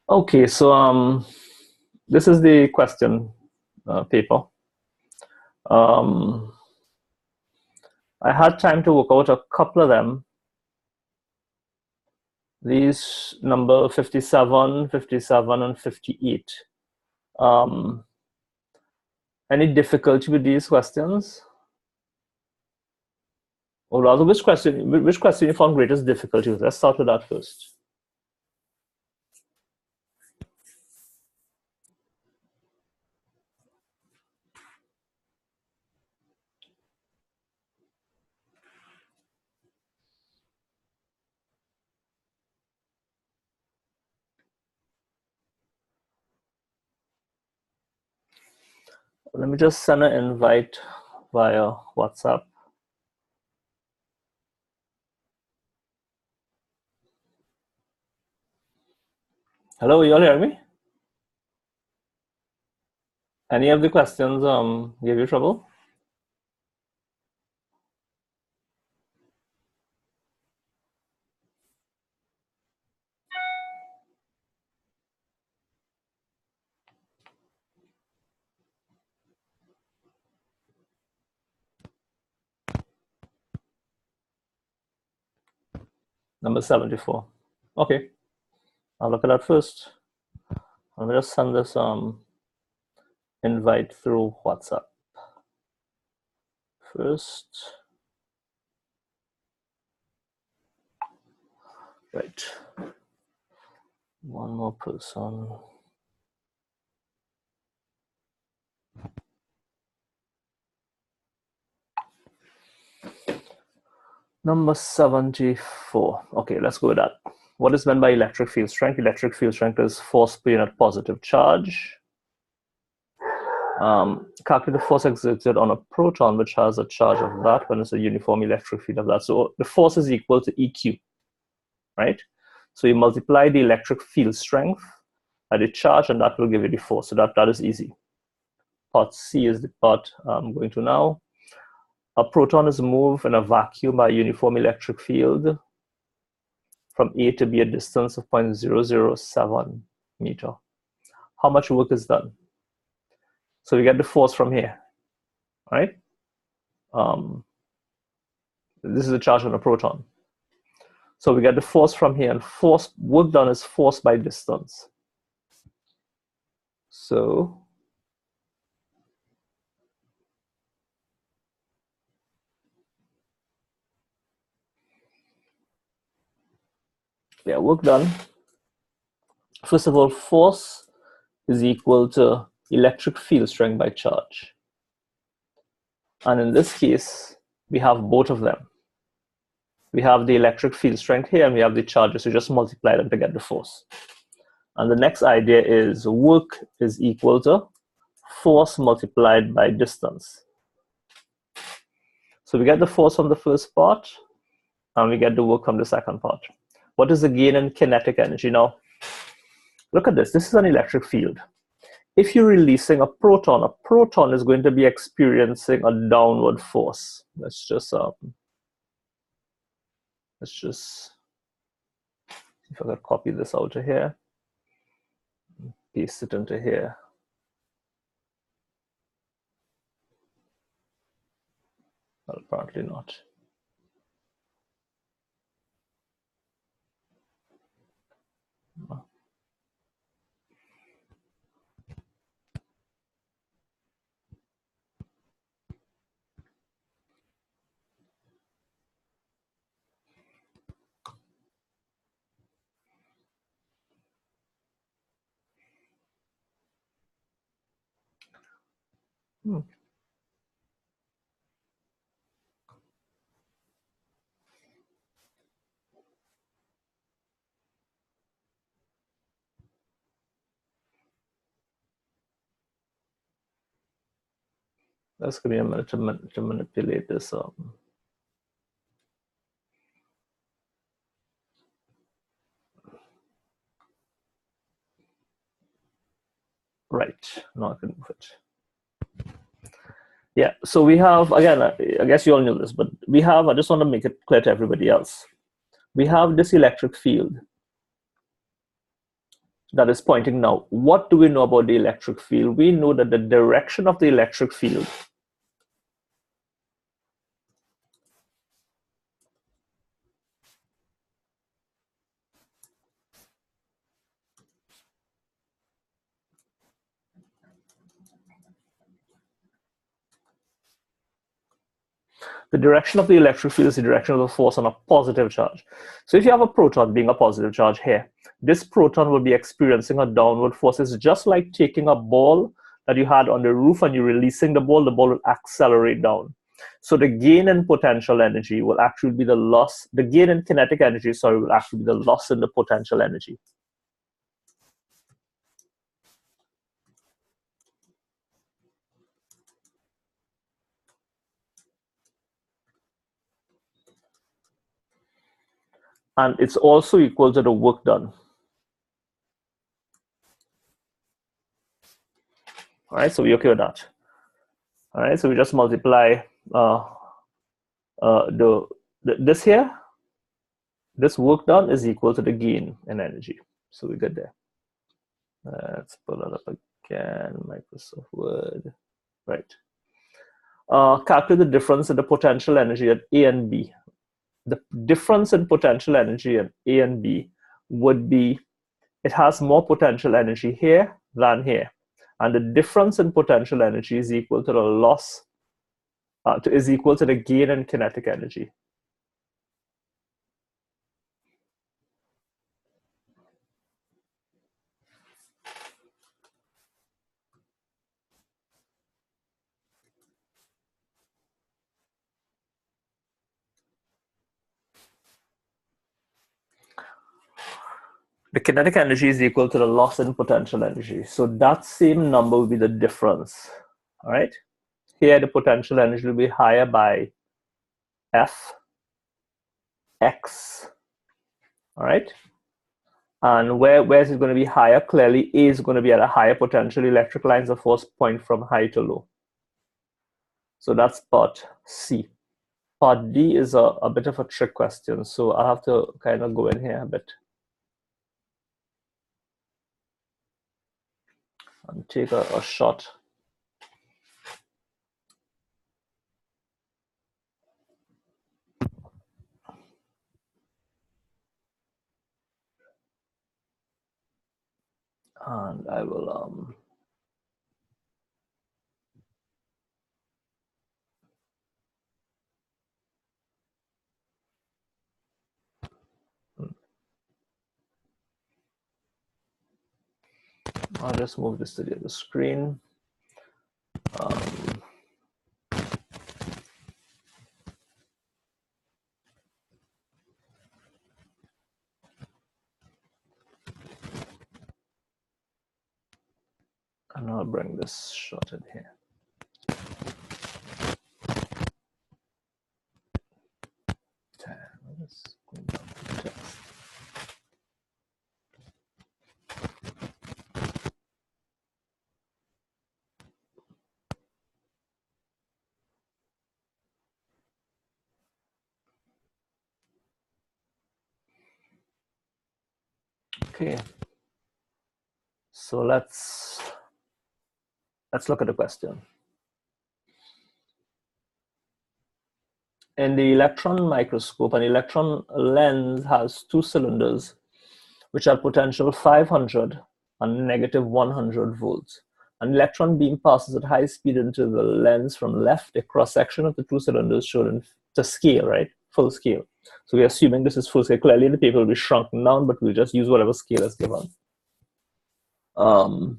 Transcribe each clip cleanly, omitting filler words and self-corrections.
Okay, so this is the question paper. Um, I had time to work out a couple of them. These number 57, 57, and 58. Um, any difficulty with these questions? Or rather, which question you found greatest difficulty with? Let's start with that first. Let me just send an invite via WhatsApp. Hello, you all hear me? Any of the questions give you trouble? Number 74. Okay, I'll look at that first. Let me just send this invite through WhatsApp first. Right. One more person. Number 74. Okay, let's go with that. What is meant by electric field strength? Electric field strength is force per unit positive charge. Calculate the force exerted on a proton which has a charge of that when it's a uniform electric field of that. So the force is equal to EQ, right? So you multiply the electric field strength by the charge and that will give you the force. So that is easy. Part C is the part I'm going to now. A proton is moved in a vacuum by a uniform electric field from A to B, a distance of 0.007 meter. How much work is done? So we get the force from here, right? This is the charge on a proton. So we get the force from here, and force work done is force by distance. So yeah, work done. First of all, force is equal to electric field strength by charge. And in this case, we have both of them. We have the electric field strength here and we have the charges. So just multiply them to get the force. And the next idea is work is equal to force multiplied by distance. So we get the force from the first part and we get the work from the second part. What is the gain in kinetic energy? Now, look at this. This is an electric field. If you're releasing a proton is going to be experiencing a downward force. Let's just see if I can copy this out of here, paste it into here. Well, apparently not. That's going to be a minute to manipulate this. Right, now I can move it. Yeah, so we have, again, I guess you all knew this, but we have, I just want to make it clear to everybody else. We have this electric field. that is pointing now. What do we know about the electric field? We know that the direction of the electric field the direction of the electric field is the direction of the force on a positive charge. So if you have a proton being a positive charge here, this proton will be experiencing a downward force. It's just like taking a ball that you had on the roof and you're releasing the ball will accelerate down. So the gain in potential energy will actually be the loss, the gain in kinetic energy, sorry, will actually be the loss in the potential energy. And it's also equal to the work done. All right, so we're okay with that. All right, so we just multiply this here. This work done is equal to the gain in energy. So we get there. Let's pull it up again, Microsoft Word. Right. Calculate the difference in the potential energy at A and B. The difference in potential energy at A and B would be, it has more potential energy here than here. And the difference in potential energy is equal to the loss, is equal to the gain in kinetic energy. The kinetic energy is equal to the loss in potential energy. So that same number will be the difference. All right. Here, the potential energy will be higher by F, X. All right. And where is it going to be higher? Clearly, A is going to be at a higher potential. Electric lines, of course, point from high to low. So that's part C. Part D is a bit of a trick question. So I'll have to kind of go in here a bit and take a shot. And I will I'll just move this to the other screen. And I'll bring this shot in here. Okay, so let's look at the question. In the electron microscope, an electron lens has two cylinders which have potential 500 and negative 100 volts. An electron beam passes at high speed into the lens from left. A cross-section of the two cylinders shown in to scale, right? Full scale. So we're assuming this is full scale. Clearly in the paper will be shrunken down, but we'll just use whatever scale is given. All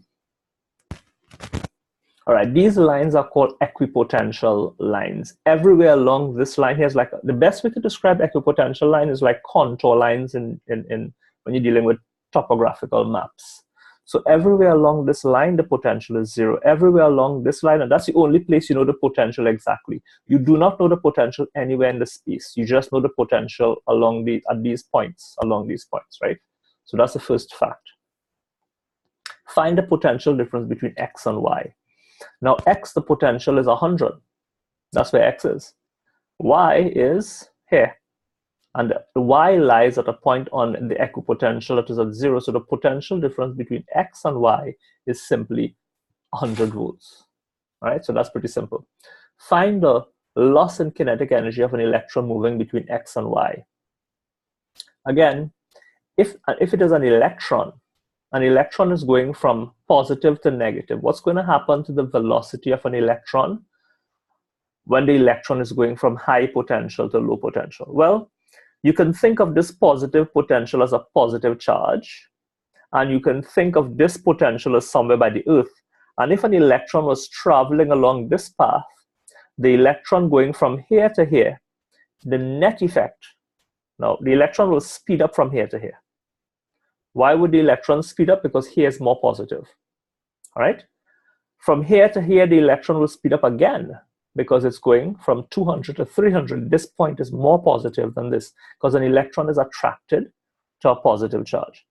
right, these lines are called equipotential lines. Everywhere along this line, here's like the best way to describe equipotential line is like contour lines in when you're dealing with topographical maps. So everywhere along this line, the potential is 0. Everywhere along this line, and that's the only place you know the potential exactly. You do not know the potential anywhere in the space. You just know the potential along at these points, right? So that's the first fact. Find the potential difference between X and Y. Now, X, the potential is 100. That's where X is. Y is here. And the y lies at a point on the equipotential that is at 0. So the potential difference between x and y is simply 100 volts. All right, so that's pretty simple. Find the loss in kinetic energy of an electron moving between x and y. Again, if it is an electron is going from positive to negative, what's going to happen to the velocity of an electron when the electron is going from high potential to low potential? Well, you can think of this positive potential as a positive charge, and you can think of this potential as somewhere by the Earth. And if an electron was traveling along this path, the electron going from here to here, the net effect, now the electron will speed up from here to here. Why would the electron speed up? Because here is more positive. All right. From here to here, the electron will speed up again because it's going from 200 to 300. This point is more positive than this because an electron is attracted to a positive charge.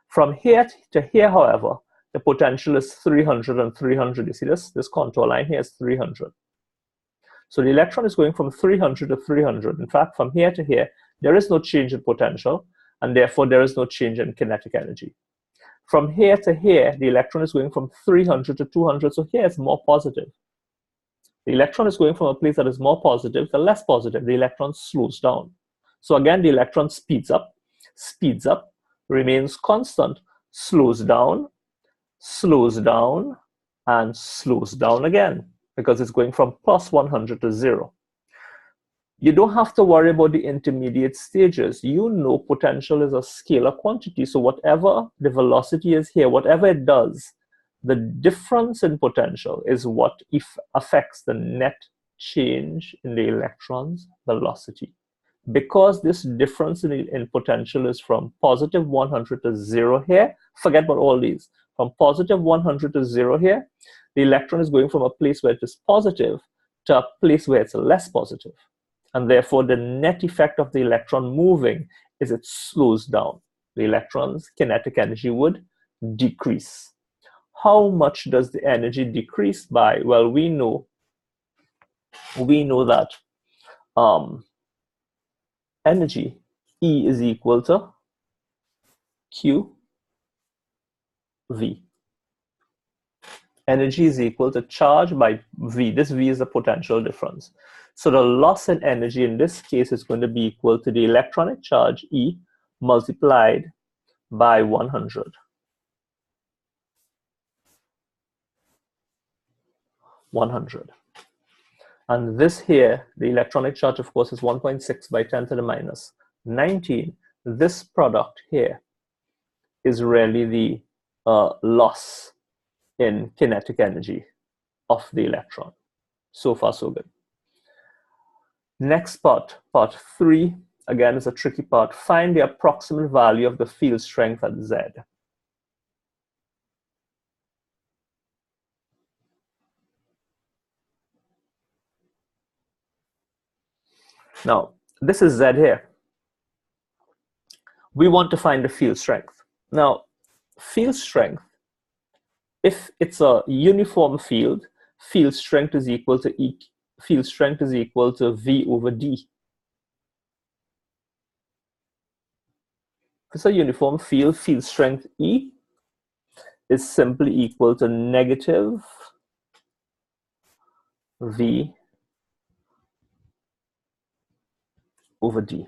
From here to here, however, the potential is 300 and 300. You see this contour line here is 300. So the electron is going from 300 to 300. In fact, from here to here, there is no change in potential, and therefore there is no change in kinetic energy. From here to here, the electron is going from 300 to 200, so here it's more positive. The electron is going from a place that is more positive to less positive. The electron slows down. So again, the electron speeds up, remains constant, slows down, and slows down again, because it's going from plus 100 to 0. You don't have to worry about the intermediate stages. You know potential is a scalar quantity, so whatever the velocity is here, whatever it does, the difference in potential is what affects the net change in the electron's velocity. Because this difference in potential is from positive 100 to 0 here, forget about all these. From positive 100 to 0 here, the electron is going from a place where it is positive to a place where it's less positive. And therefore, the net effect of the electron moving is it slows down. The electron's kinetic energy would decrease. How much does the energy decrease by? Well, we know that energy, E is equal to Q V. Energy is equal to charge by V. This V is the potential difference. So the loss in energy in this case is going to be equal to the electronic charge E multiplied by 100. 100. And this here, the electronic charge, of course, is 1.6 by 10 to the minus 19. This product here is really the loss in kinetic energy of the electron. So far, so good. Next part, part 3, again, is a tricky part. Find the approximate value of the field strength at Z. Now, this is Z here. We want to find the field strength. Now, field strength, if it's a uniform field, field strength is equal to V over D. If it's a uniform field, field strength E is simply equal to negative V over D.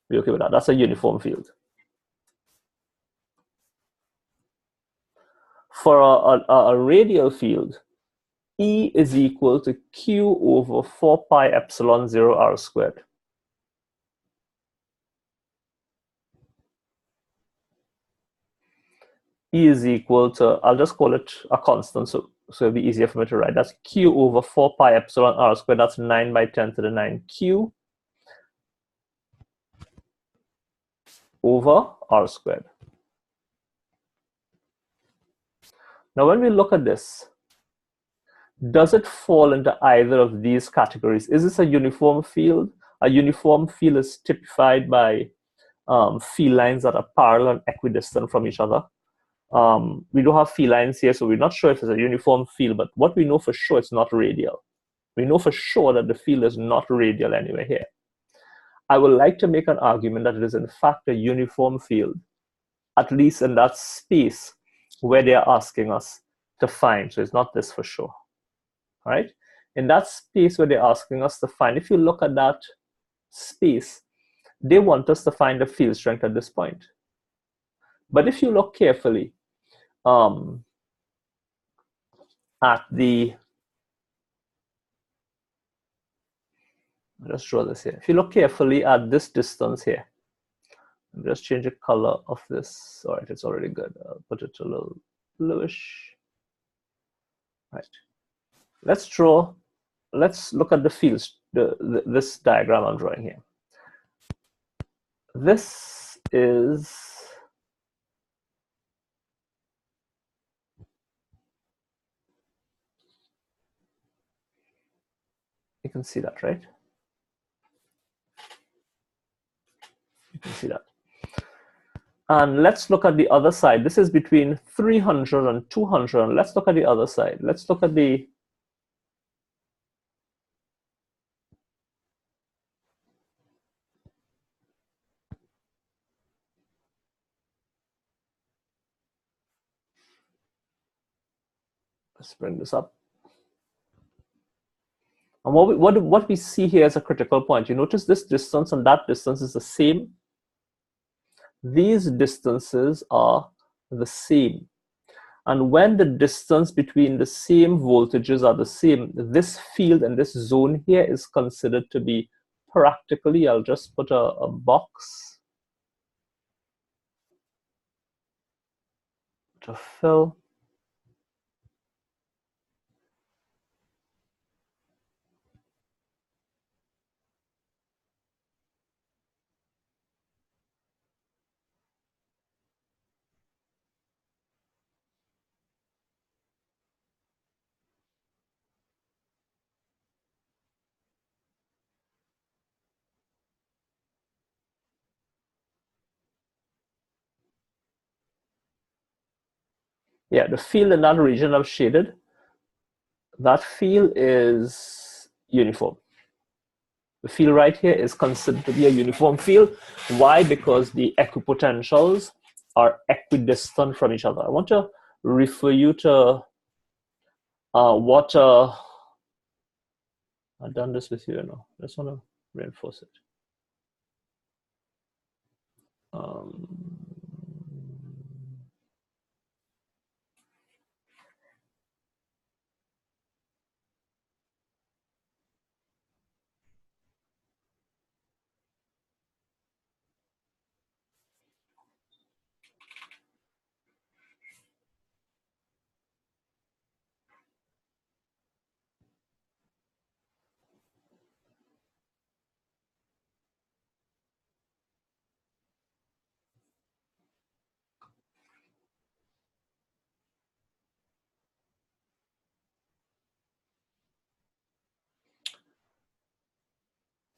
We okay with that? That's a uniform field. For a radial field, E is equal to Q over 4 pi epsilon 0 r squared. E is equal to, I'll just call it a constant, so it'll be easier for me to write. That's Q over 4 pi epsilon r squared. That's 9 by 10 to the 9 Q over r squared. Now, when we look at this, does it fall into either of these categories? Is this a uniform field? A uniform field is typified by field lines that are parallel and equidistant from each other. We don't have field lines here, so we're not sure if it's a uniform field, but what we know for sure, it's not radial. We know for sure that the field is not radial anywhere here. I would like to make an argument that it is in fact a uniform field, at least in that space where they are asking us to find. So it's not this for sure, right? In that space where they're asking us to find, if you look at that space, they want us to find the field strength at this point. But if you look carefully at the, just draw this here. If you look carefully at this distance here, just change the color of this. All right, it's already good. I'll put it a little bluish. Right. Let's look at the fields, this diagram I'm drawing here. This is, you can see that, right? You can see that. And let's look at the other side. This is between 300 and 200. And let's look at the other side. Let's look at the, let's bring this up. And what we see here is a critical point. You notice this distance and that distance is the same. These distances are the same. And when the distance between the same voltages are the same, this field and this zone here is considered to be practically, I'll just put a box to fill. Yeah, the field in that region I've shaded, that field is uniform. The field right here is considered to be a uniform field. Why? Because the equipotentials are equidistant from each other. I want to refer you to what I've done this with you, I just want to reinforce it.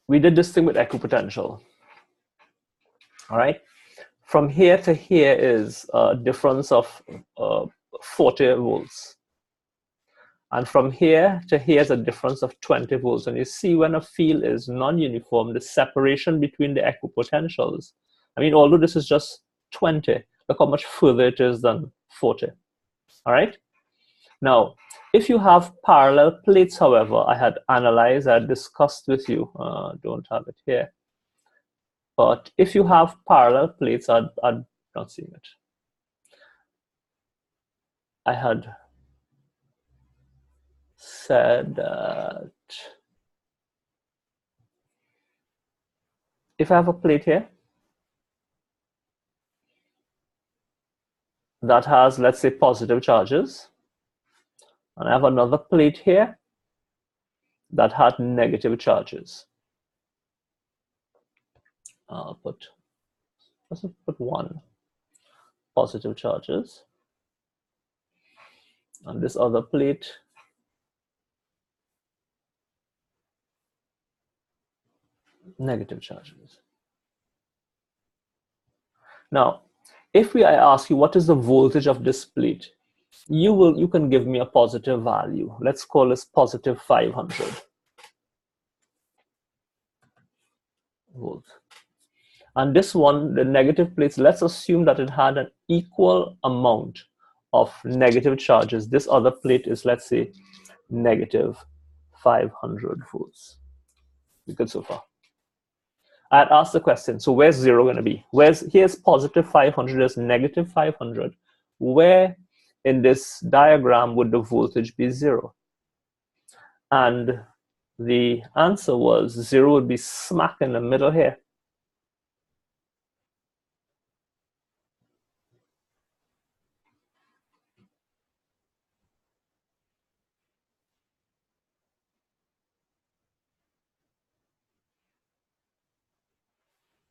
We did this thing with equipotential. All right. From here to here is a difference of 40 volts. And from here to here is a difference of 20 volts. And you see when a field is non-uniform, the separation between the equipotentials, I mean, although this is just 20, look how much further it is than 40. All right. Now, if you have parallel plates, however, I had analyzed, I had discussed with you, don't have it here. But if you have parallel plates, I'm not seeing it. I had said that if I have a plate here that has, let's say, positive charges, and I have another plate here that had negative charges. Let's put one positive charges, and this other plate negative charges. Now, if I ask you what is the voltage of this plate, you can give me a positive value. Let's call this positive 500. volts. And this one, the negative plates, let's assume that it had an equal amount of negative charges. This other plate is, let's say, negative 500 volts. We good so far? I'd ask the question, so where's 0 going to be? Here's positive 500, there's negative 500. Where in this diagram would the voltage be 0? And the answer was 0 would be smack in the middle here.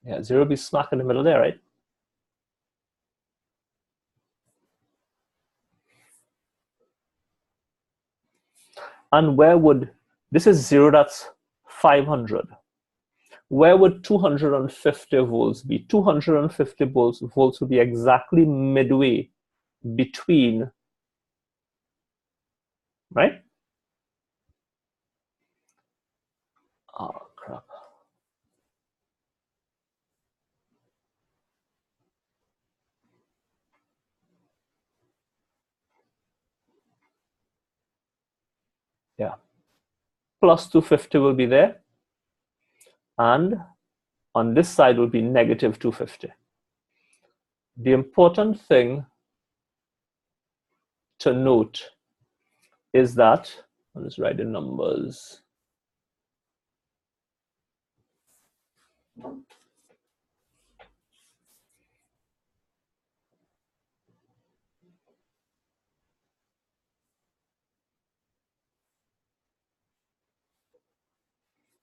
Yeah, 0 would be smack in the middle there, right? And where would, this is 0, that's 500. Where would 250 volts be? 250 volts would be exactly midway between, right? Oh, crap. Yeah. Plus 250 will be there. And on this side will be negative 250. The important thing to note is that, I'll just write the numbers.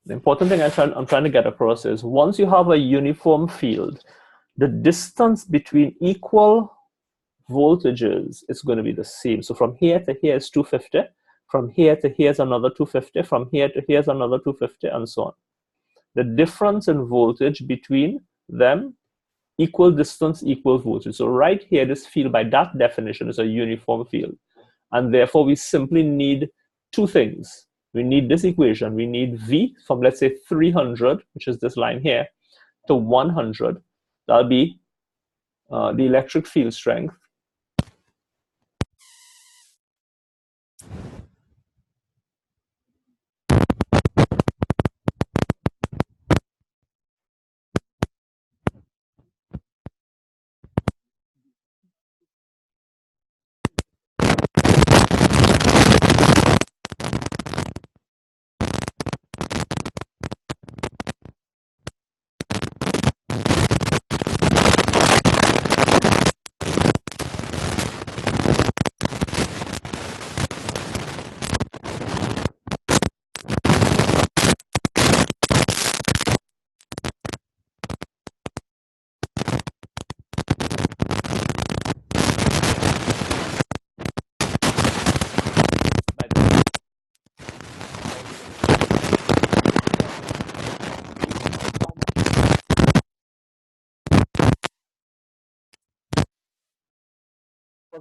The important thing I'm trying to get across is once you have a uniform field, the distance between equal voltages is going to be the same. So from here to here is 250. From here to here is another 250. From here to here is another 250, and so on. The difference in voltage between them, equal distance, equal voltage. So right here, this field by that definition is a uniform field. And therefore, we simply need two things. We need this equation. We need V from, let's say, 300, which is this line here, to 100. That'll be the electric field strength.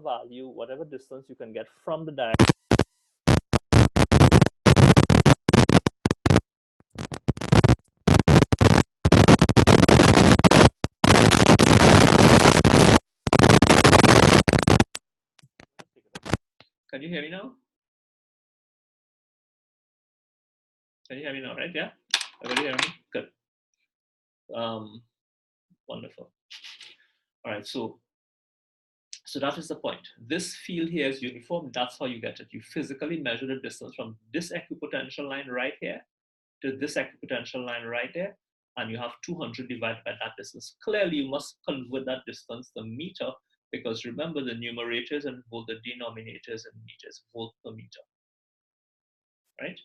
Value, whatever distance you can get from the diagram. Can you hear me now? Can you hear me now, right? Yeah? Everybody hear me? Good. Wonderful. All right, so that is the point. This field here is uniform. That's how you get it. You physically measure the distance from this equipotential line right here to this equipotential line right there, and you have 200 divided by that distance. Clearly, you must convert that distance to meter, because remember, the numerators and volt, the denominators and meters, volt per meter, right?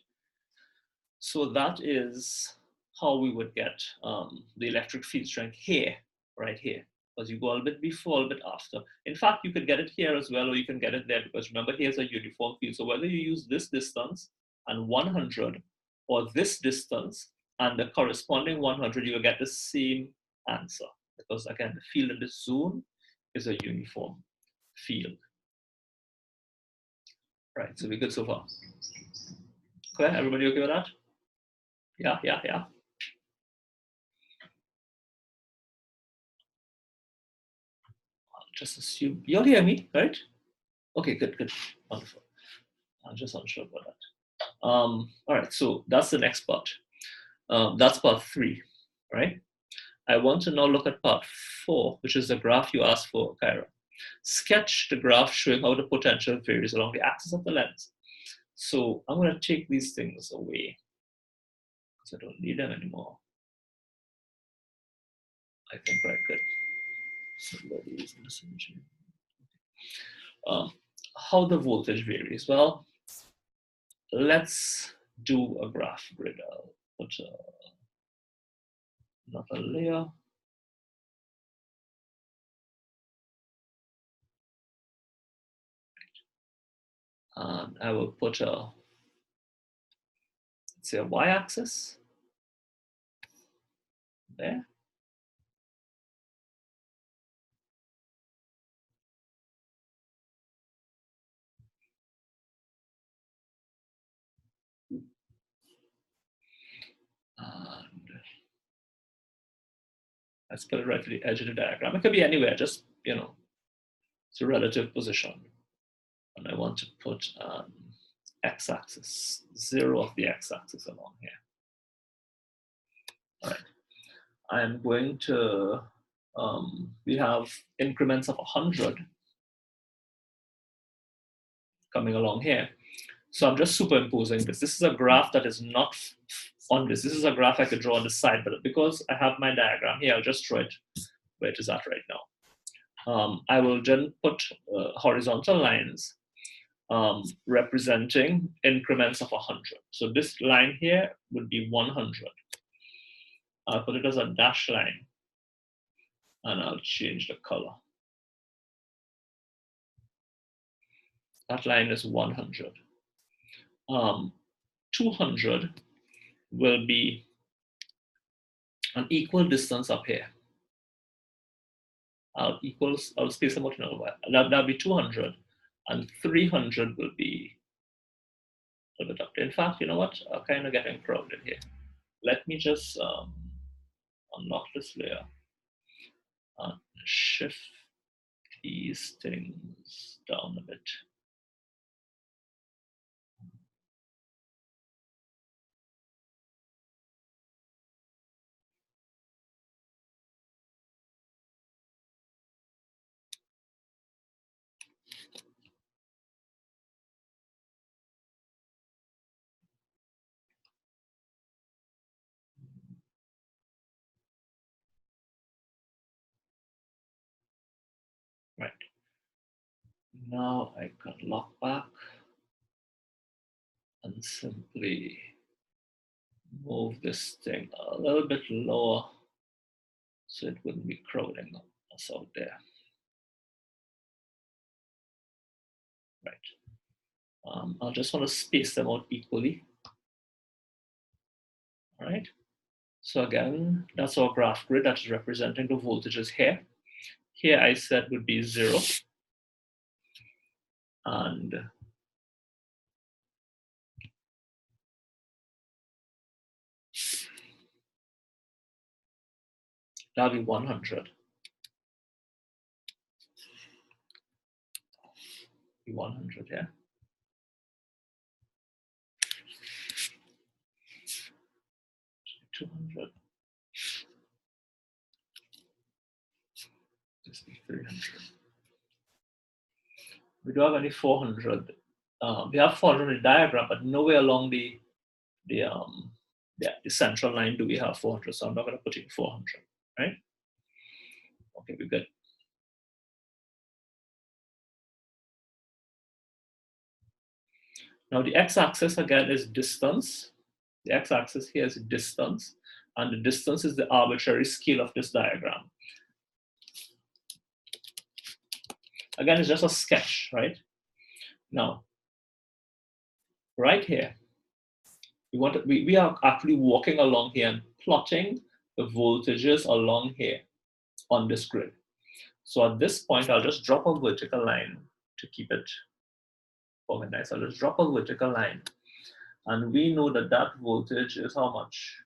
So that is how we would get the electric field strength here, right here. Because you go a little bit before, a little bit after. In fact, you could get it here as well, or you can get it there, because remember, here's a uniform field. So whether you use this distance and 100, or this distance and the corresponding 100, you'll get the same answer. Because again, the field in this zone is a uniform field. Right, so we're good so far. Okay, everybody okay with that? Yeah. just assume you all hear me, right? Okay, good, good, wonderful. I'm just unsure about that. All right, so that's the next part. That's part 3, right? I want to now look at part 4, which is the graph you asked for, Kyra. Sketch the graph showing how the potential varies along the axis of the lens. So I'm going to take these things away because I don't need them anymore. I think, right, good. So how the voltage varies. Well, let's do a graph grid. I'll put another layer. And I will put a, let's say, a y-axis there. And let's put it right to the edge of the diagram. It could be anywhere, just, you know, it's a relative position. And I want to put x-axis, 0 of the x-axis along here. All right. I'm going to, we have increments of 100 coming along here. So I'm just superimposing this. This is a graph that is not on this. This is a graph I could draw on the side, but because I have my diagram here, I'll just draw it where it is at right now. I will then put horizontal lines representing increments of 100. So this line here would be 100. I'll put it as a dashed line, and I'll change the color. That line is 100. 200 will be an equal distance up here. I'll space them out in a while. That'll be 200, and 300 will be a little bit up there. In fact, you know what? I'm kind of getting crowded here. Let me just unlock this layer and shift these things down a bit. Right. Now I can lock back and simply move this thing a little bit lower so it wouldn't be crowding us out there. Right. I'll just want to space them out equally. All right. So again, that's our graph grid that is representing the voltages here. Here I said would be 0. And that'll be 100. Be 100, yeah. Be 200. This be 300. We don't have any 400. We have 400 in the diagram, but nowhere along the central line do we have 400. So I'm not going to put in 400, right? Okay, we're good. Now the x-axis again is distance. The x-axis here is distance, and the distance is the arbitrary scale of this diagram. Again, it's just a sketch, right? Now, right here, we are actually walking along here and plotting the voltages along here on this grid. So at this point, I'll just drop a vertical line to keep it organized. I'll just drop a vertical line. And we know that that voltage is how much?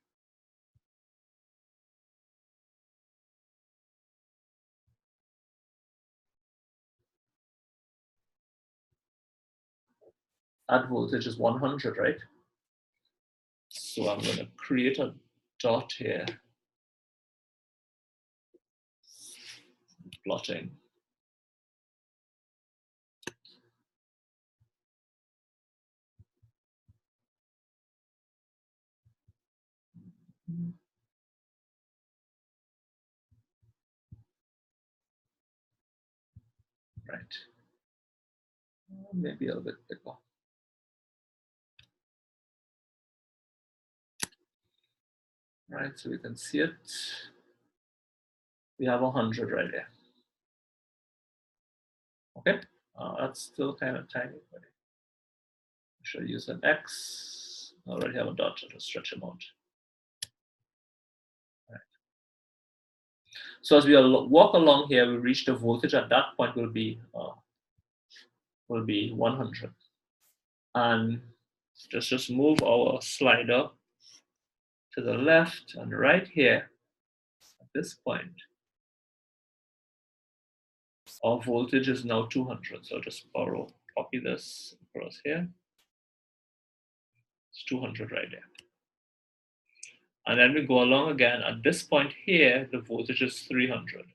at voltage is 100, right? So I'm going to create a dot here, plotting. Right. Maybe a little bit bigger. Right, so we can see it. We have 100 right there. Okay, that's still kind of tiny. But I should use an X. I already have a dot to stretch them out. Right. So as we walk along here, we reach the voltage at that point will be 100. And just move our slider to the left, and right here at this point, our voltage is now 200. So just copy this across here. It's 200 right there. And then we go along again. At this point here, the voltage is 300.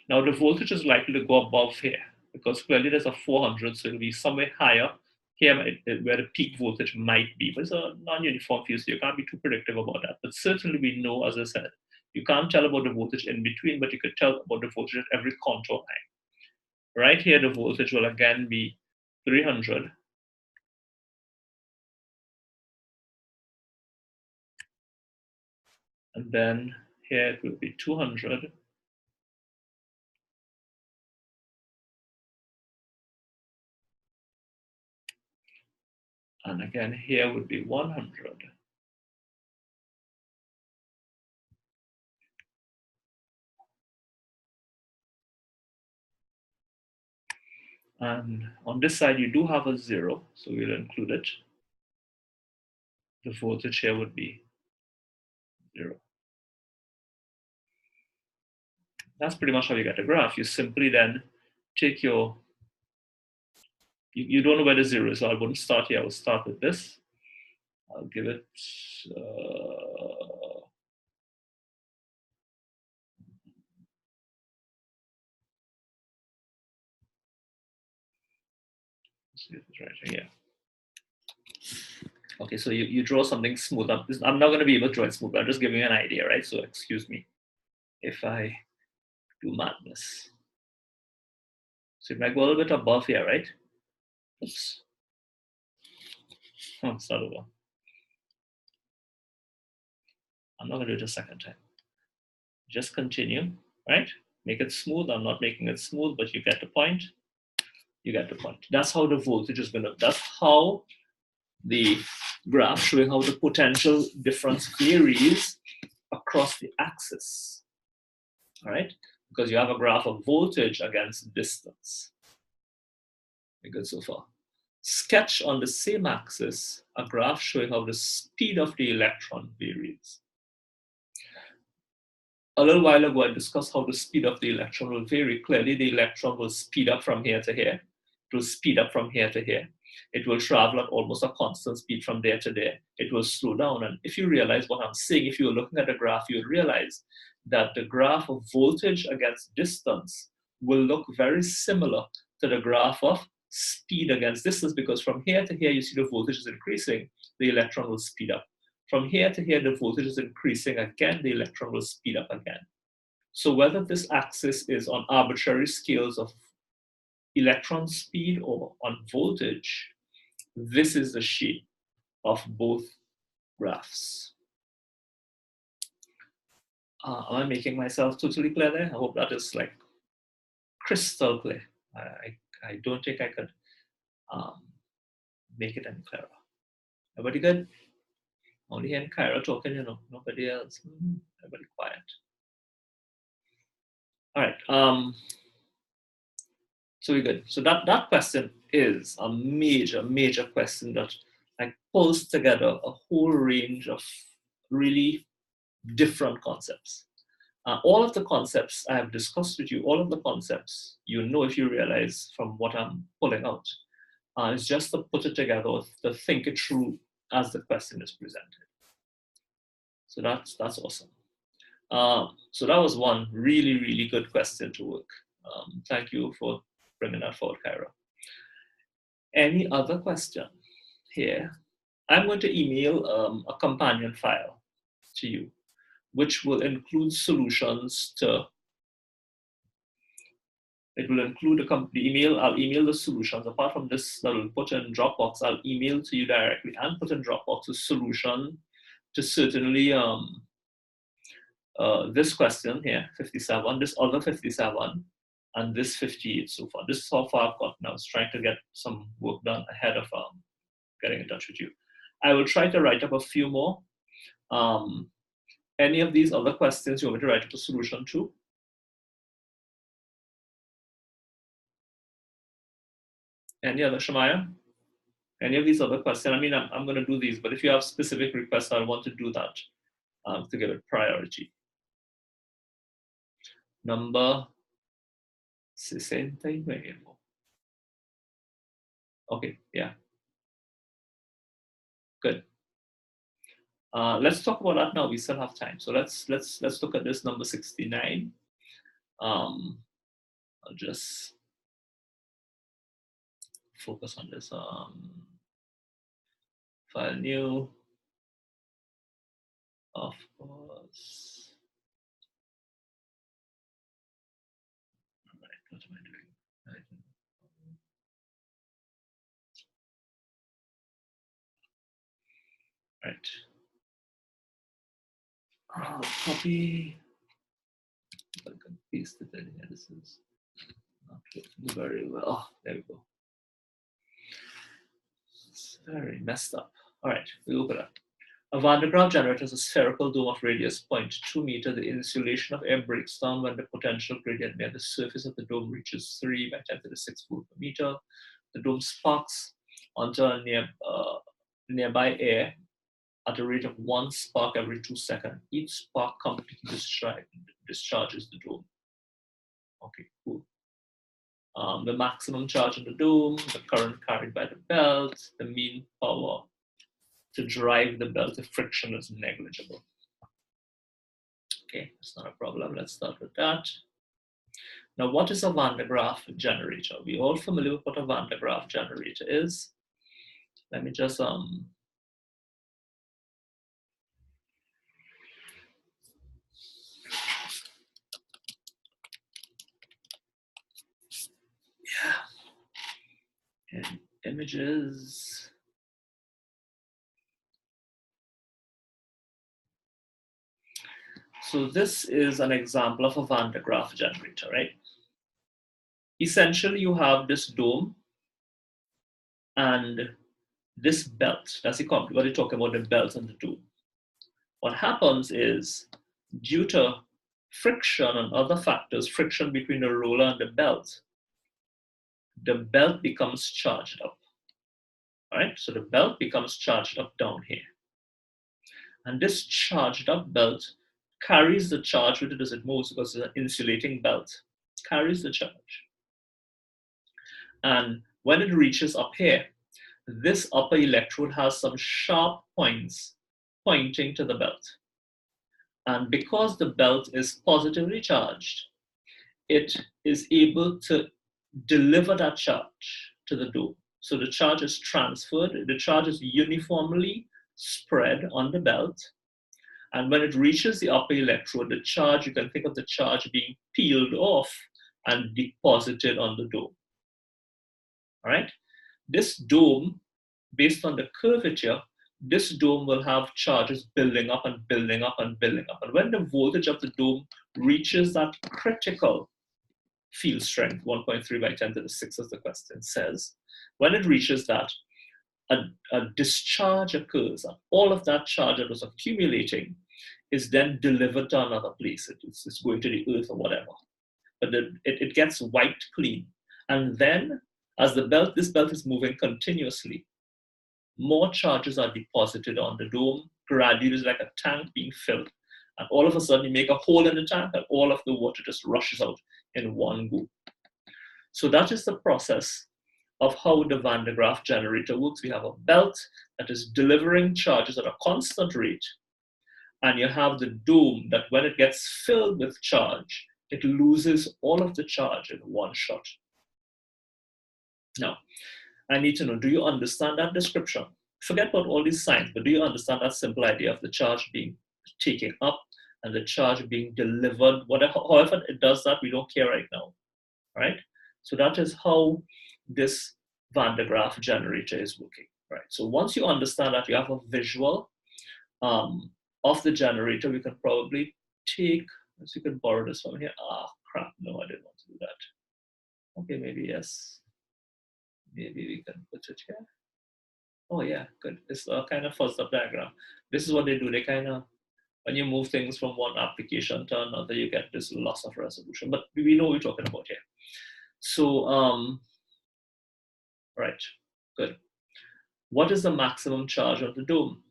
Now the voltage is likely to go above here because clearly there's a 400, so it'll be somewhere higher here where the peak voltage might be. But it's a non-uniform field, so you can't be too predictive about that. But certainly we know, as I said, you can't tell about the voltage in between, but you could tell about the voltage at every contour line. Right here, the voltage will again be 300. And then here it will be 200. And again, here would be 100. And on this side, you do have a 0, so we'll include it. The voltage here would be 0. That's pretty much how you get a graph. You simply then take your, you don't know where the 0 is, so I wouldn't start here. I will start with this. I'll give it, let's see if it's right here. Okay, so you draw something smooth. I'm not going to be able to draw it smooth, but I'm just giving you an idea, right? So excuse me if I do madness. So it might go a little bit above here, right? Oops. Oh, it's not over. I'm not going to do it a second time. Just continue, right? Make it smooth. I'm not making it smooth, but you get the point. You get the point. That's how the voltage is going to, that's how the graph showing how the potential difference varies across the axis, all right? Because you have a graph of voltage against distance. Very good so far. Sketch on the same axis a graph showing how the speed of the electron varies. A little while ago, I discussed how the speed of the electron will vary. Clearly, the electron will speed up from here to here. It will speed up from here to here. It will travel at almost a constant speed from there to there. It will slow down. And if you realize what I'm saying, if you're looking at the graph, you'll realize that the graph of voltage against distance will look very similar to the graph of speed against distance, because from here to here, you see the voltage is increasing, the electron will speed up. From here to here, the voltage is increasing again, the electron will speed up again. So whether this axis is on arbitrary scales of electron speed or on voltage, this is the shape of both graphs. Am I making myself totally clear there? I hope that is like crystal clear. I don't think I could make it any clearer. Everybody good? Only hearing Kyra talking, you know, nobody else. Everybody quiet. All right. So we're good. So that question is a major question that like pulls together a whole range of really different concepts. All of the concepts I have discussed with you, all of the concepts, you know if you realize from what I'm pulling out, is just to put it together, or to think it through as the question is presented. So that's awesome. So that was one really, really good question to work. Thank you for bringing that forward, Kyra. Any other question here? I'm going to email a companion file to you, which will include solutions to, it will include the email, I'll email the solutions. Apart from this that will put in Dropbox, I'll email to you directly and put in Dropbox a solution to certainly this question here, 57, this other 57, and this 58 so far. This is how far I've got now. I was trying to get some work done ahead of getting in touch with you. I will try to write up a few more. Any of these other questions you want me to write up a solution to? Any other, Shamaya? Any of these other questions? I mean, I'm going to do these, but if you have specific requests, I want to do that to give it priority. Number 69. Okay, yeah. Good. Let's talk about that now. We still have time. So let's look at this number 69. I'll just focus on this. File new. Of course. All right, what am I doing? Right. Copy. I can paste it in here. This is not working very well. There we go. It's very messed up. All right, we look at that. A Van de Graaff generator is a spherical dome of radius 0.2 meter. The insulation of air breaks down when the potential gradient near the surface of the dome reaches 3 by 10 to the 6 volt per meter. The dome sparks onto a nearby air at a rate of 1 spark every 2 seconds. Each spark completely discharges the dome. Okay, cool. The maximum charge in the dome, the current carried by the belt, the mean power to drive the belt if friction is negligible. Okay, that's not a problem. Let's start with that. Now, what is a Van de Graaff generator? We're all familiar with what a Van de Graaff generator is. Let me just and images. So this is an example of a Van de Graaff generator, right? Essentially, you have this dome and this belt. That's the what we're talking about, the belt and the dome. What happens is, due to friction and other factors, friction between the roller and the belt becomes charged up. All right, so the belt becomes charged up down here. And this charged up belt carries the charge with it as it moves, because it's an insulating belt, carries the charge. And when it reaches up here, this upper electrode has some sharp points pointing to the belt. And because the belt is positively charged, it is able to deliver that charge to the dome. So the charge is transferred, the charge is uniformly spread on the belt. And when it reaches the upper electrode, the charge, you can think of the charge being peeled off and deposited on the dome. All right? This dome, based on the curvature, this dome will have charges building up and building up and building up. And when the voltage of the dome reaches that critical field strength, 1.3 by 10 to the 6, as the question says, when it reaches that, a discharge occurs, and all of that charge that was accumulating is then delivered to another place. It's going to the earth or whatever. But it gets wiped clean. And then, as this belt is moving continuously, more charges are deposited on the dome, gradually, like a tank being filled. And all of a sudden, you make a hole in the tank, and all of the water just rushes out in one go. So that is the process of how the Van de Graaff generator works. We have a belt that is delivering charges at a constant rate, and you have the dome that when it gets filled with charge, it loses all of the charge in one shot. Now, I need to know, do you understand that description? Forget about all these signs, but do you understand that simple idea of the charge being taken up and the charge being delivered? However it does that, we don't care right now, right? So that is how this Van de Graaff generator is working, right? So once you understand that, you have a visual of the generator, we can probably take, so you can borrow this from here. Ah, crap, no, I didn't want to do that. Okay, maybe yes. Maybe we can put it here. Oh yeah, good. It's a kind of fuzzed up diagram. This is what they do. They kind of, when you move things from one application to another, you get this loss of resolution. But we know what we're talking about here. So, right, good. What is the maximum charge of the dome?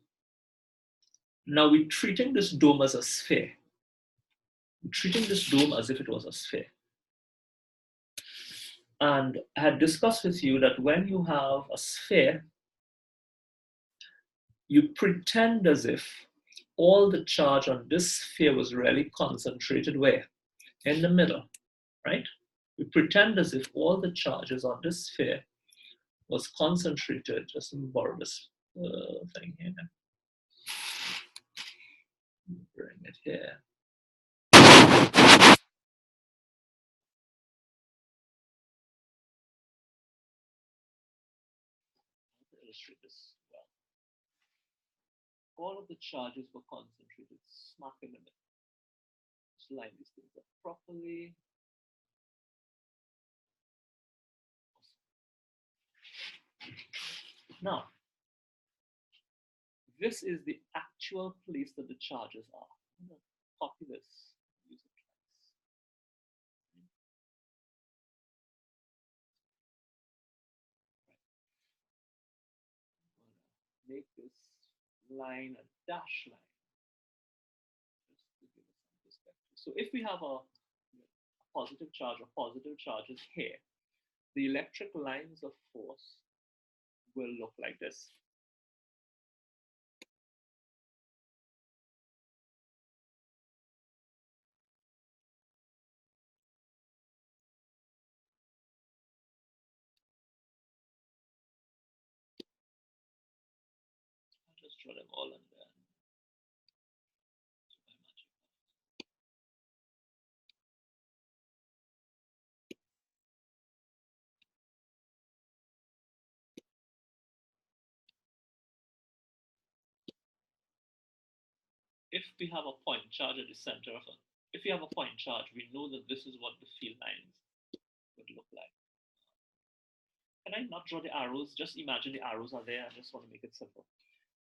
Now we're treating this dome as a sphere. We're treating this dome as if it was a sphere. And I had discussed with you that when you have a sphere, you pretend as if all the charge on this sphere was really concentrated where? In the middle, right? We pretend as if all the charges on this sphere was concentrated. Just borrow this thing here. Bring it here. Illustrate this well. All of the charges were concentrated smack in the middle. Just line these things up properly. Now, this is the actual place that the charges are. I'm going to copy this, use it twice. I'm going to make this line a dash line. Just to give it some perspective. So if we have a positive charge or positive charges here, the electric lines of force will look like this. I'll just draw them all in there. If we have a point charge at the center of it, if we have a point charge, we know that this is what the field lines would look like. Can I not draw the arrows? Just imagine the arrows are there. I just want to make it simple.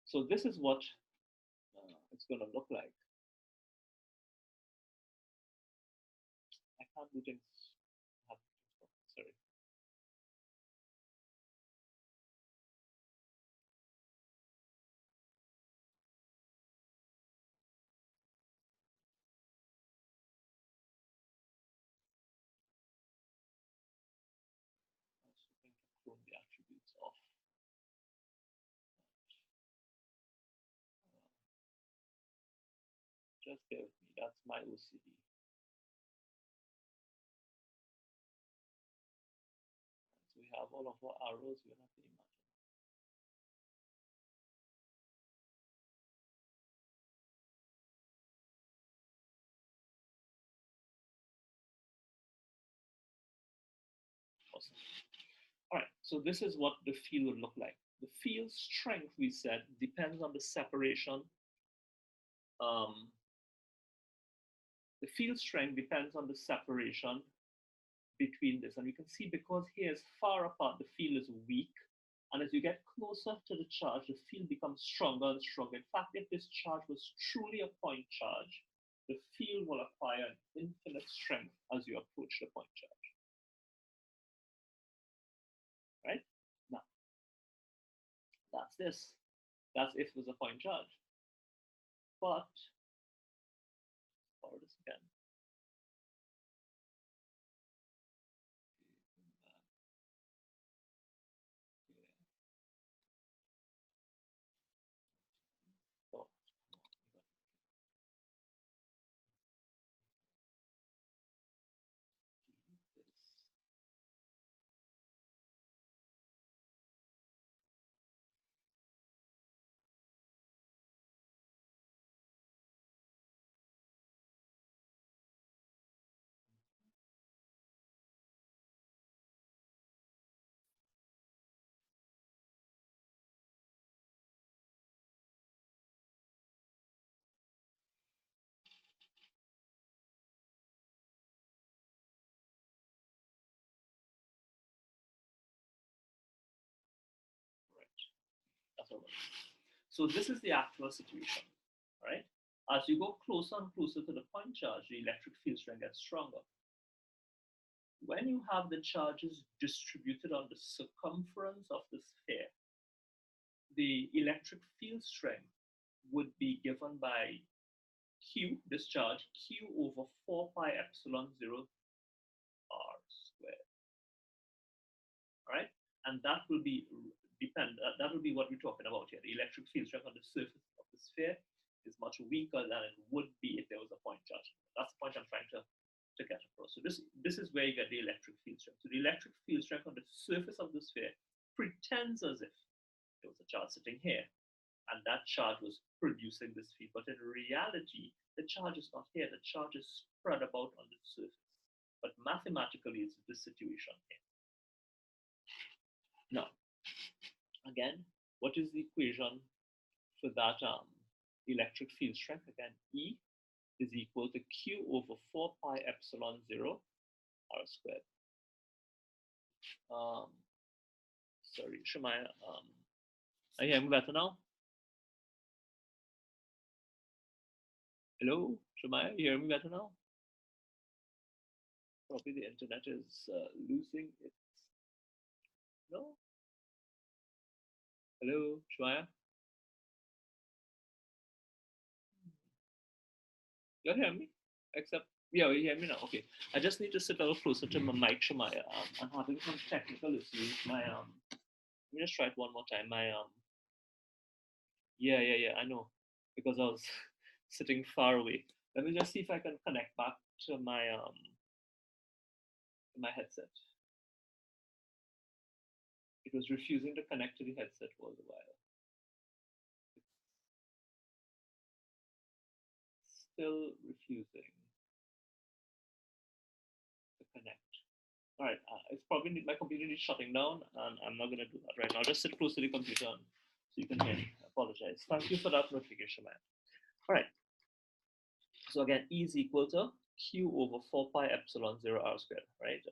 So this is what it's going to look like. I can't do things. Sorry. Clone the attributes off. Just bear with me. That's my OCD. So we have all of our arrows. We're not going to imagine. Awesome. All right, so this is what the field would look like. The field strength, we said, depends on the separation. The field strength depends on the separation between this. And you can see because here is far apart, the field is weak. And as you get closer to the charge, the field becomes stronger and stronger. In fact, if this charge was truly a point charge, the field will acquire an infinite strength as you approach the point charge. Right? Now, that's this. That's if there's a point charge. But borrow this again. Oh. That's all right. So this is the actual situation, right? As you go closer and closer to the point charge, the electric field strength gets stronger. When you have the charges distributed on the circumference of the sphere, the electric field strength would be given by Q, this charge, Q over 4 pi epsilon 0 r squared. All right? And that will be that will be what we're talking about here. The electric field strength on the surface of the sphere is much weaker than it would be if there was a point charge. That's the point I'm trying to get across. So this is where you get the electric field strength. So the electric field strength on the surface of the sphere pretends as if there was a charge sitting here, and that charge was producing this field. But in reality, the charge is not here. The charge is spread about on the surface. But mathematically, it's this situation here. Now, again, what is the equation for that electric field strength? Again, E is equal to Q over 4 pi epsilon 0 r squared. Sorry, Shemaya, are you hearing me better now? Hello, Shemaya, you hear me better now? Probably the internet is losing its. No? Hello, Shemaya? You hear me? Except, yeah, you hear me now. Okay. I just need to sit a little closer to my mic, Shemaya. I'm having some technical issues. Let me just try it one more time. Yeah, I know. Because I was sitting far away. Let me just see if I can connect back to my headset. It was refusing to connect to the headset for a while. It's still refusing to connect. All right, it's probably my computer needs shutting down, and I'm not going to do that right now. I'll just sit close to the computer so you can hear me. I apologize. Thank you for that notification, man. All right. So again, E is equal to Q over 4 pi epsilon 0 r squared, right?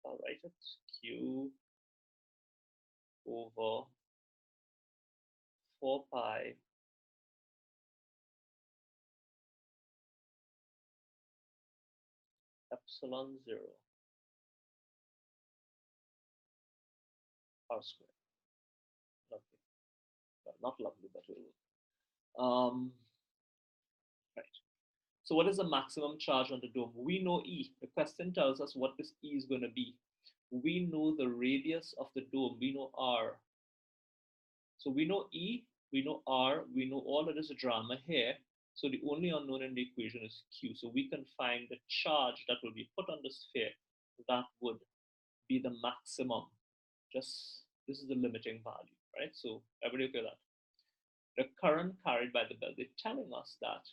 I'll write it. Q over 4 pi epsilon 0 r squared. Lovely. Well, not lovely, but it will. Right. So what is the maximum charge on the dome? We know E. The question tells us what this E is going to be. We know the radius of the dome. We know R. So we know E, we know R, we know all of this drama here. So the only unknown in the equation is Q. So we can find the charge that will be put on the sphere that would be the maximum. Just, this is the limiting value, right? So everybody okay with that? The current carried by the bell, they're telling us that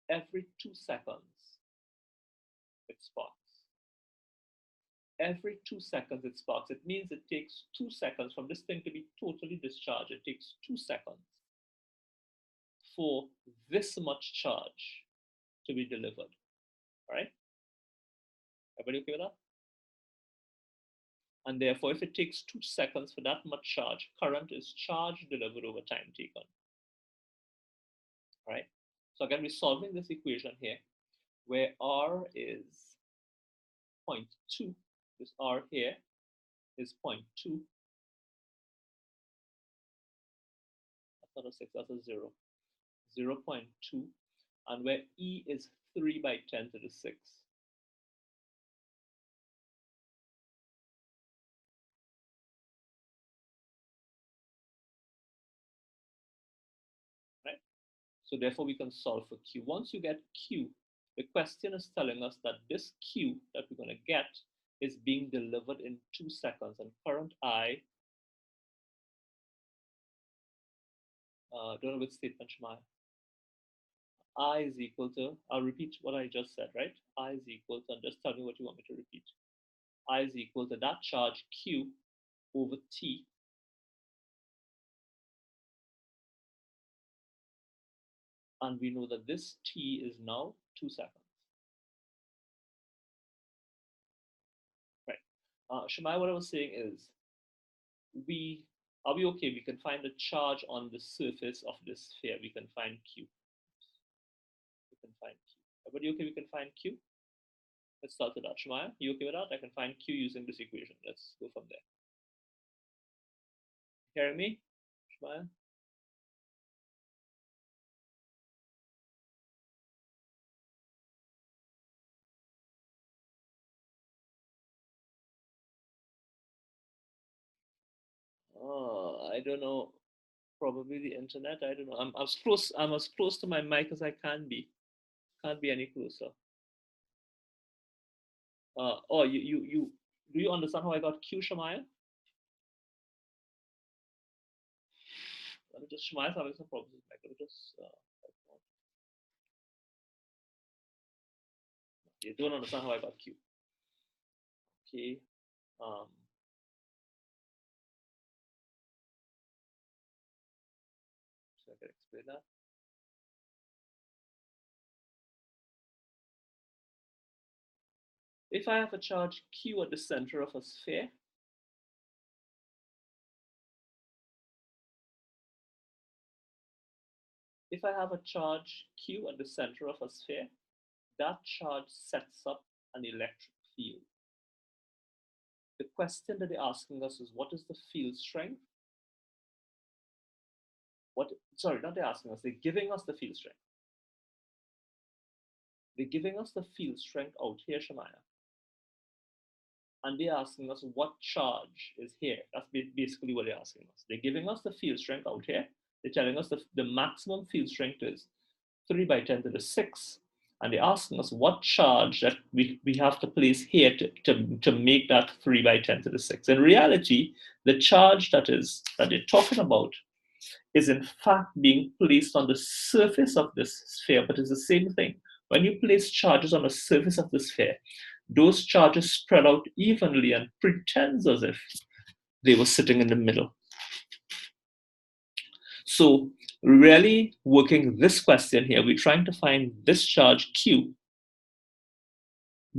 every 2 seconds it sparks. Every 2 seconds it sparks. It means it takes 2 seconds from this thing to be totally discharged. It takes 2 seconds for this much charge to be delivered. All right? Everybody okay with that? And therefore, if it takes 2 seconds for that much charge, current is charge delivered over time taken. All right? So again, we're solving this equation here, where R is 0.2. This R here is 0.2. That's not a 6, that's a 0. 0.2. and where E is 3 by 10 to the 6. Right? So therefore, we can solve for Q. Once you get Q, the question is telling us that this Q that we're going to get is being delivered in 2 seconds. And current I, don't know which statement, Shemaya. I is equal to, I'll repeat what I just said, right? I is equal to, and just tell me what you want me to repeat. I is equal to that charge Q over T. And we know that this T is now 2 seconds. Right. Shemaya, what I was saying is, are we okay? We can find the charge on the surface of this sphere. We can find Q. We can find Q. Everybody okay? We can find Q. Let's start with that. Shemaya, you okay with that? I can find Q using this equation. Let's go from there. Hearing me, Shemaya? Oh, I don't know. Probably the internet. I don't know. I'm as close to my mic as I can be. Can't be any closer. Oh, you do you understand how I got Q, Shemaya? Let me just, Shemaya's having some problems with mic. Let me just you don't understand how I got Q. Okay. So I can explain that. If I have a charge Q at the center of a sphere, if I have a charge Q at the center of a sphere, that charge sets up an electric field. The question that they're asking us is, what is the field strength? Sorry, not they're asking us, they're giving us the field strength. They're giving us the field strength out here, Shemaya. And they're asking us what charge is here. That's basically what they're asking us. They're giving us the field strength out here. They're telling us the maximum field strength is 3 by 10 to the 6. And they're asking us what charge that we have to place here to make that 3 by 10 to the 6. In reality, the charge that they're talking about is in fact being placed on the surface of this sphere, but it's the same thing. When you place charges on the surface of the sphere, those charges spread out evenly and pretends as if they were sitting in the middle. So really working this question here, we're trying to find this charge Q,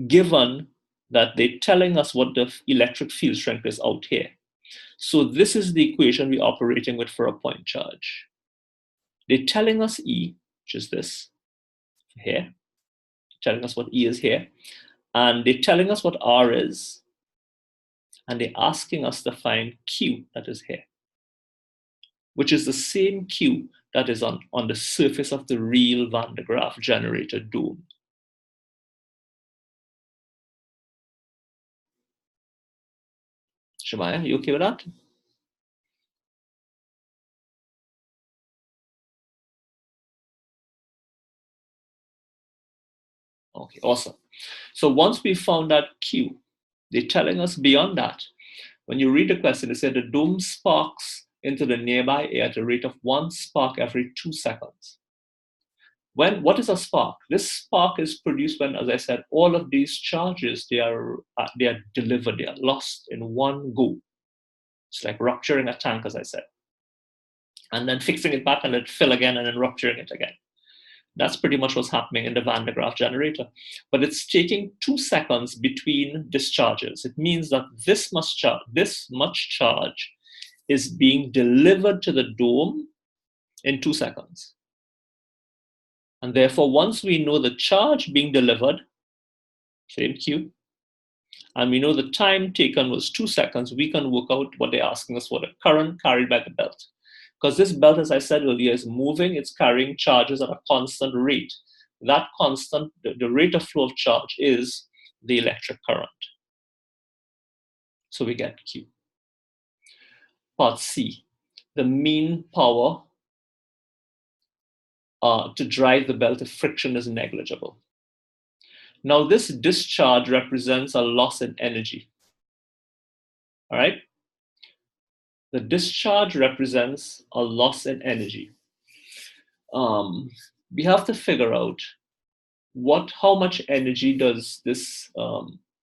given that they're telling us what the electric field strength is out here. So this is the equation we're operating with for a point charge. They're telling us E, which is this here, telling us what E is here, and they're telling us what R is, and they're asking us to find Q that is here, which is the same Q that is on the surface of the real Van de Graaff generator dome. Shemaya, you okay with that? Okay, awesome. So once we found that Q, they're telling us beyond that. When you read the question, it said the dome sparks into the nearby air at a rate of 1 spark every 2 seconds. What is a spark? This spark is produced when, as I said, all of these charges, they are delivered, they are lost in one go. It's like rupturing a tank, as I said, and then fixing it back and let it fill again and then rupturing it again. That's pretty much what's happening in the Van de Graaff generator. But it's taking 2 seconds between discharges. It means that this much charge is being delivered to the dome in 2 seconds. And therefore, once we know the charge being delivered, same Q, and we know the time taken was 2 seconds, we can work out what they're asking us for, the current carried by the belt. Because this belt, as I said earlier, is moving, it's carrying charges at a constant rate. that constant, the rate of flow of charge is the electric current. So we get Q. Part C, the mean power to drive the belt if friction is negligible. Now this discharge represents a loss in energy. All right? The discharge represents a loss in energy. We have to figure out how much energy does this,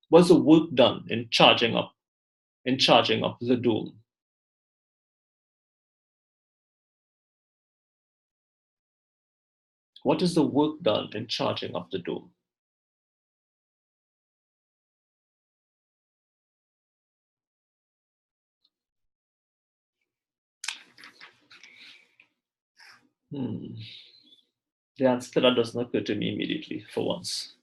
what's the work done in charging up the dome? What is the work done in charging up the dome? The answer to that doesn't occur to me immediately for once.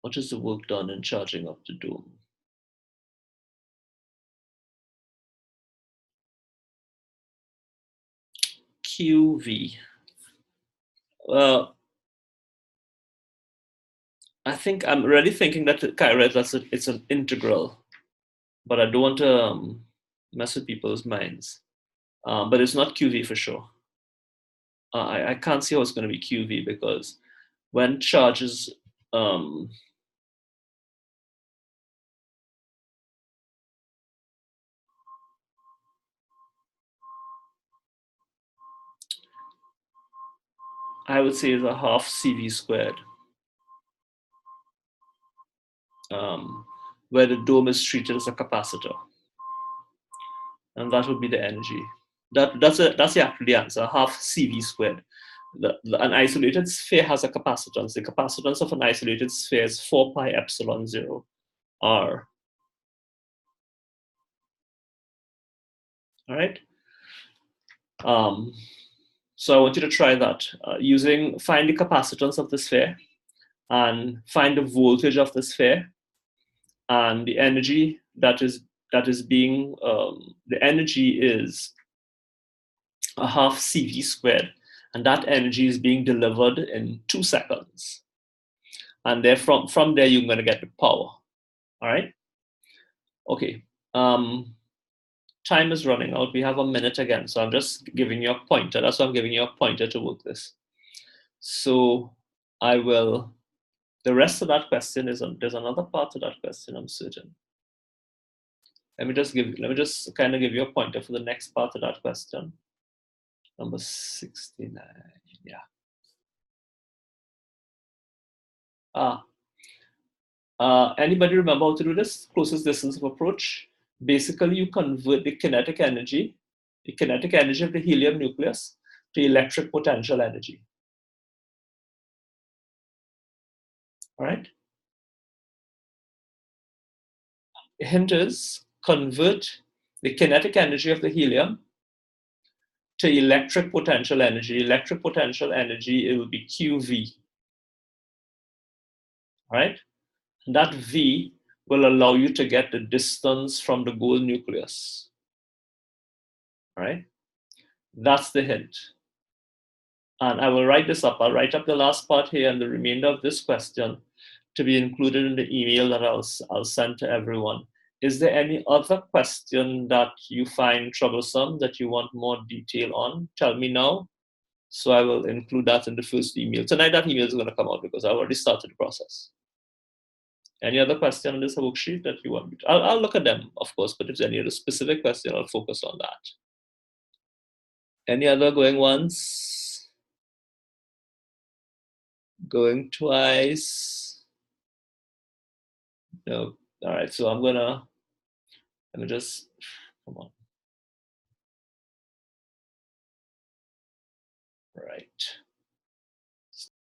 What is the work done in charging up the dome? QV. I think I'm really thinking that it's an integral, but I don't want to mess with people's minds. But it's not QV for sure. I can't see how it's going to be QV because when charges, I would say is a half CV squared, where the dome is treated as a capacitor, and that would be the energy. That's actually the answer, half CV squared. An isolated sphere has a capacitance. The capacitance of an isolated sphere is 4 pi epsilon 0 R. All right. So I want you to try that find the capacitance of the sphere and find the voltage of the sphere and the energy that is being, the energy is a half CV squared, and that energy is being delivered in 2 seconds. And there from there, you're going to get the power. All right. Okay. Time is running out. We have a minute again. So I'm just giving you a pointer. That's why I'm giving you a pointer to work this. So the rest of that question there's another part to that question, I'm certain. Let me just kind of give you a pointer for the next part of that question. Number 69, yeah. Anybody remember how to do this? Closest distance of approach. Basically, you convert the kinetic energy of the helium nucleus to electric potential energy. All right? The hint is convert the kinetic energy of the helium to electric potential energy. Electric potential energy, it will be QV. All right? And that V will allow you to get the distance from the gold nucleus. All right? That's the hint. And I will write this up. I'll write up the last part here and the remainder of this question to be included in the email that I'll send to everyone. Is there any other question that you find troublesome that you want more detail on? Tell me now. So I will include that in the first email. Tonight that email is going to come out because I've already started the process. Any other question on this worksheet that you want me to? I'll look at them, of course, but if there's any other specific question, I'll focus on that. Any other going once? Going twice? No. All right, so let me just, come on. Right.